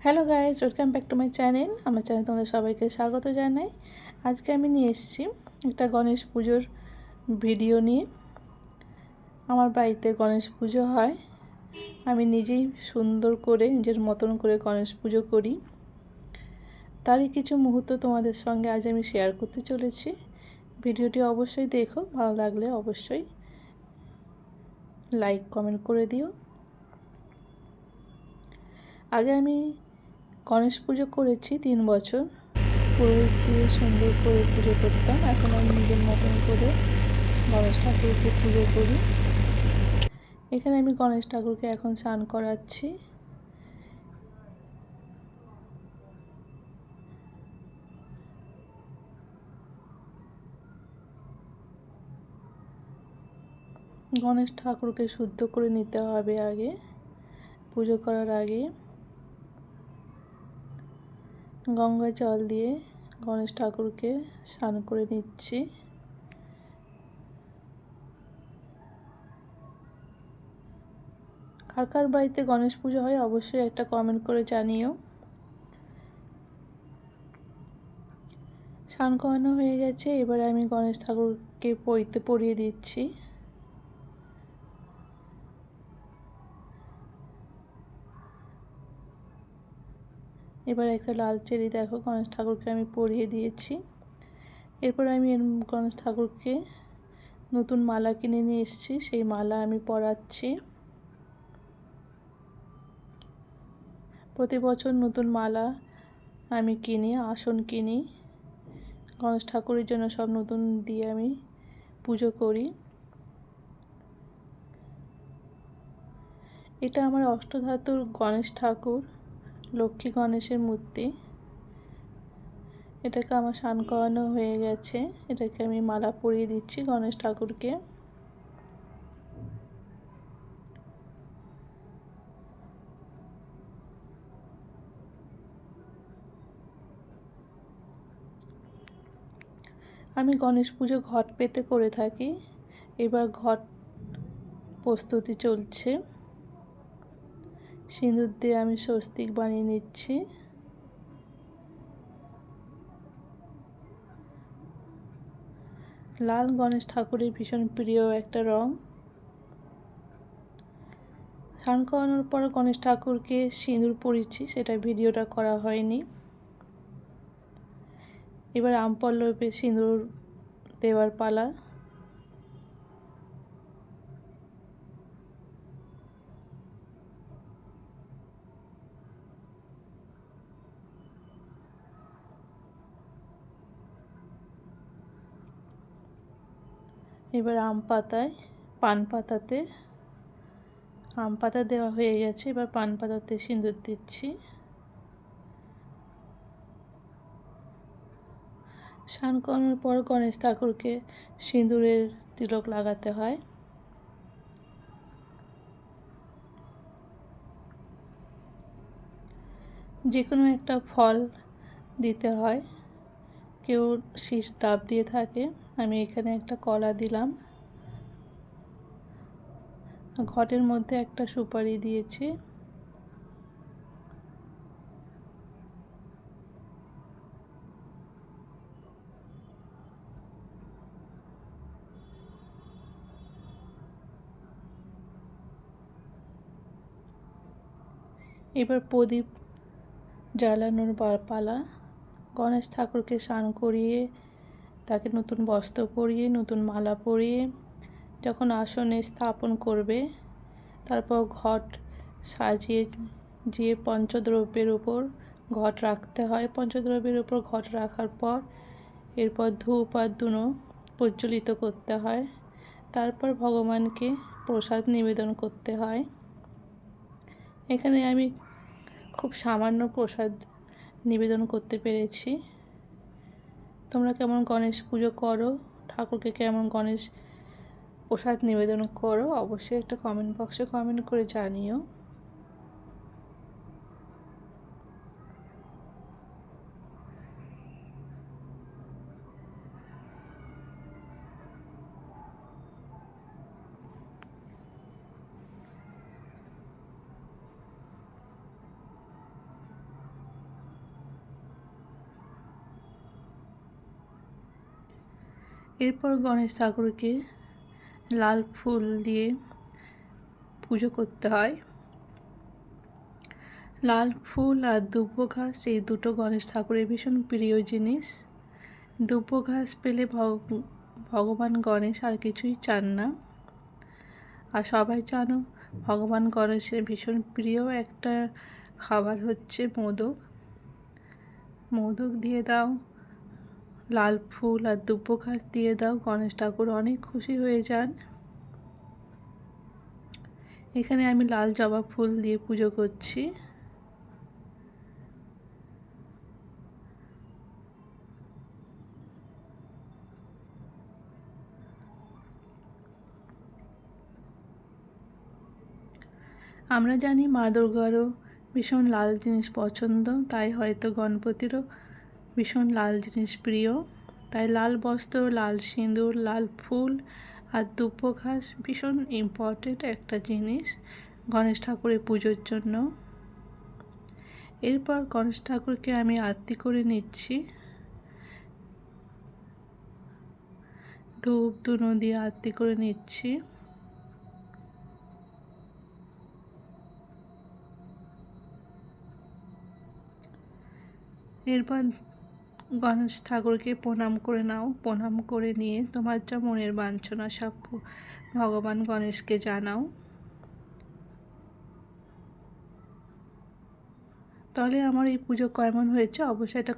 Hello guys, welcome back to my channel. আমার channel তোমাদের সবাইকে স্বাগত জানাই। আজকে আমি নিয়ে এসেছি একটা গণেশ পুজোর ভিডিও নিয়ে। আমার বাড়িতে গণেশ পুজো হয়, আমি নিজেই সুন্দর করে নিজের মতন করে গণেশ পুজো করি। তারই কিছু মুহূর্ত তোমাদের সঙ্গে আজ আমি শেয়ার করতে চলেছি। ভিডিওটি অবশ্যই দেখো, ভালো লাগলে অবশ্যই লাইক কমেন্ট করে দিও। আগে আমি গণেশ পুজো করেছি 3 বছর, পুরোহিত দিয়ে সুন্দর করে পুজো করতাম। এখন আমি নিজের মতন করে গণেশ ঠাকুরকে পুজো করি। এখানে আমি গণেশ ঠাকুরকে এখন স্নান করাচ্ছি। গণেশ ঠাকুরকে শুদ্ধ করে নিতে হবে আগে, পুজো করার আগে। গঙ্গা জল দিয়ে গণেশ ঠাকুরকে স্নান করে নিচ্ছি। কার কার বাড়িতে গণেশ পুজো হয় অবশ্যই একটা কমেন্ট করে জানিও। স্নান করানো হয়ে গেছে, এবারে আমি গণেশ ঠাকুরকে পরিয়ে দিচ্ছি। এবার একটা লাল চেরি দেখো গণেশ ঠাকুরকে আমি পরিয়ে দিয়েছি। এরপর আমি গণেশ ঠাকুরকে নতুন মালা কিনে নিয়ে এসেছি, সেই মালা আমি পরাচ্ছি। প্রতি বছর নতুন মালা আমি কিনি, আসন কিনি। গণেশ ঠাকুরের জন্য সব নতুন দিয়ে আমি পুজো করি। এটা আমার অষ্টধাতুর গণেশ ঠাকুর, লক্ষ্মী গণেশের মূর্তি। এটাকে আমার স্নান করানো হয়ে গেছে, এটাকে আমি মালা পরিয়ে দিচ্ছি গণেশ ঠাকুরকে। আমি গণেশ পুজো ঘট পেতে করে থাকি। এবার ঘট প্রস্তুতি চলছে। সিঁদুর দিয়ে আমি স্বস্তিক বানিয়ে নিচ্ছি। লাল গণেশ ঠাকুরের ভীষণ প্রিয় একটা রং। স্নান করানোর পর গণেশ ঠাকুরকে সিঁদুর পরিয়েছি, সেটা ভিডিওটা করা হয়নি। এবার আম পল্লবে সিঁদুর দেওয়ার পালা। এবার আম পাতায়, পান পাতাতে আম পাতা দেওয়া হয়ে গেছে, এবার পান পাতাতে সিঁদুর দিচ্ছি। স্নান করানোর পর গণেশ ঠাকুরকে সিঁদুরের তিলক লাগাতে হয়। যে কোনো একটা ফল দিতে হয়, কেউ শীষ ডাব দিয়ে থাকে, আমি এখানে একটা কলা দিলাম। ঘটের মধ্যে একটা সুপারি দিয়েছি। এবার প্রদীপ জ্বালানোর পালা। গণেশ ঠাকুরকে স্নান করিয়ে, তাকে নতুন বস্ত্র পরিয়ে, নতুন মালা পরিয়ে যখন আসনে স্থাপন করবে, তারপর ঘট সাজিয়ে যে পঞ্চদ্রব্যের উপর ঘট রাখতে হয়। পঞ্চদ্রব্যের উপর ঘট রাখার পর এরপর ধূপ আর ধুনো প্রজ্বলিত করতে হয়। তারপর ভগবানকে প্রসাদ নিবেদন করতে হয়। এখানে আমি খুব সামান্য প্রসাদ নিবেদন করতে পেরেছি। তোমরা কেমন গণেশ পুজো করো, ঠাকুরকে কেমন গণেশ প্রসাদ নিবেদন করো, অবশ্যই একটা কমেন্ট বক্সে কমেন্ট করে জানিও। এরপর গণেশ ঠাকুরকে লাল ফুল দিয়ে পুজো করতে হয়। লাল ফুল আর দুব্ব ঘাস এই দুটো গণেশ ঠাকুরের ভীষণ প্রিয় জিনিস। দুব্ব ঘাস পেলে ভগবান গণেশ আর কিছুই চান না। আর সবাই জানো ভগবান গণেশের ভীষণ প্রিয় একটা খাবার হচ্ছে মোদক। মোদক দিয়ে দাও, লাল ফুল আর দুব্ব ঘাস দিয়ে দাও, গণেশ ঠাকুর অনেক খুশি হয়ে যান। এখানে আমি লাল জবা ফুল দিয়ে পুজো করছি। আমরা জানি মা দুর্গারও ভীষণ লাল জিনিস পছন্দ, তাই হয়তো গণপতিরও ভীষণ লাল জিনিস প্রিয়। তাই লাল বস্ত্র, লাল সিঁদুর, লাল ফুল আর দুব্ব ঘাস ভীষণ ইম্পর্টেন্ট একটা জিনিস গণেশ ঠাকুরের পুজোর জন্য। এরপর গণেশ ঠাকুরকে আমি আরতি করে নিচ্ছি। ধূপ ধুনো দিয়ে আরতি করে নিচ্ছি। এরপর গণেশ ঠাকুরকে প্রণাম করে নাও। প্রণাম করে নিয়ে তোমার যা মনের বাঞ্ছনা সব ভগবান গণেশকে জানাও। তাহলে আমার এই পুজো কেমন হয়েছে অবশ্যই এটা